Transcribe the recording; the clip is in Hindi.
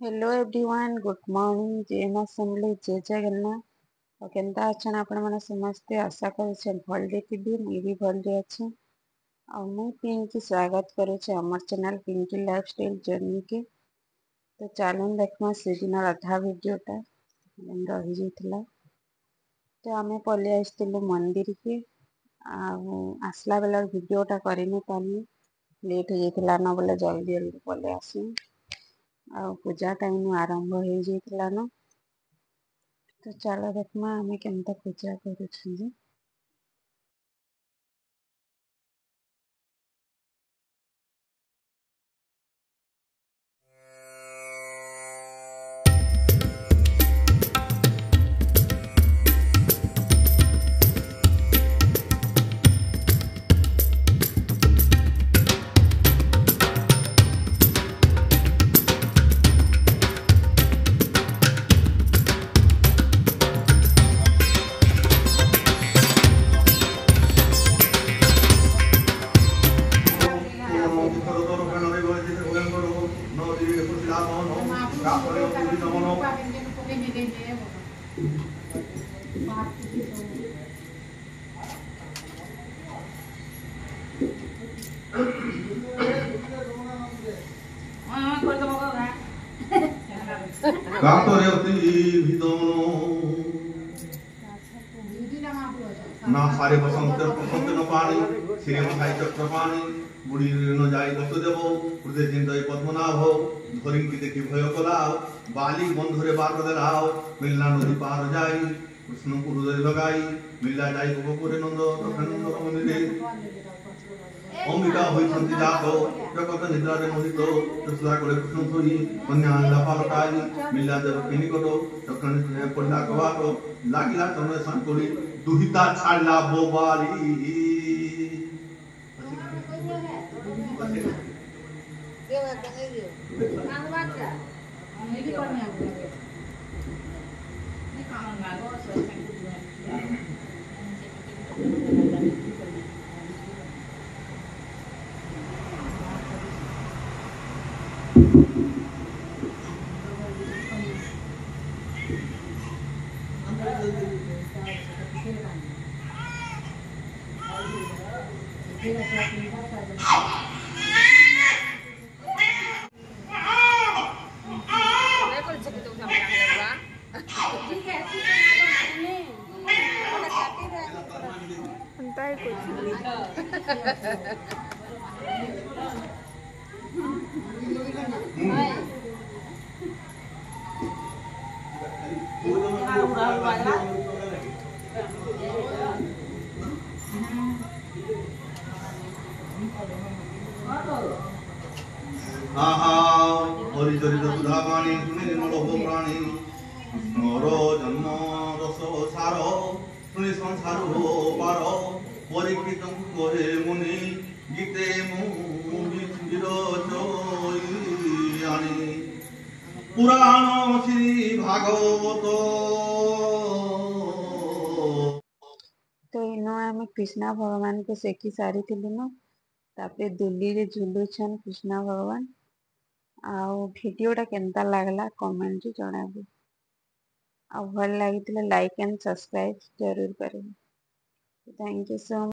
हेलो एवरीवन गुड मॉर्निंग जय मां समले जय जगन्नाथ और केनता अछन आपण माने समस्ते आशा करूछन भलरे थिबे मुई भी भलरे अछि और मुई पिंकी स्वागत करूछे हमर चैनल पिंकी लाइफस्टाइल जर्नी के। तो चालून देखमा से दिन आधा वीडियोटा रही जाइथिला। तो आमे पले आइथिलु मंदिर के आसला बेला वीडियोटा करि नै पानी लेट हो जाइथिला न बोले जल्दी जल्दी पले आसी पूजा टाइम आरंभ हो जाइथिला न। तो चलो देखमा आमे केनता पूजा करूछन। ना सारे बसंत बसंत न पाणी श्री मसाई चक्रपाणी बुढ़ी न जाई वसुदेव हृदय चिंतय पद्मनाभ धरिं की देखी भय कलाओ बाली बंधुरे बार देलाओ मिलना नदी पार जाई कृष्ण को हृदय लगाई मिला जाई गोपुरे नंद दक्षिणंद मंदिरे अंबिका होई शांति जातो जगत निद्रा रे मोहित सुधा करे कृष्ण सोई कन्या लापा लटाई मिला देव किनी करो दक्षिण ने पड़ला कबातो लागिला तने संकोली दुहिता छाड़ला बोबाली हरिचरित सुधावाणी सुनि निर्मल हो प्राणी कृष्णर जन्म रस सार शुनि संसार हो पार परीक्षित कहे मुनि गीते मुझिर चोई पुराण श्री भागवत। तो इनो आमे कृष्णा भगवान को सेकी सारी थिलु न तापे दुली रे झुलुछन कृष्णा भगवान आउ वीडियोटा केनता लागला कमेंट रे जणाबे आ भल लागितले लाइक एंड सब्सक्राइब जरूर करें। Thank you so much.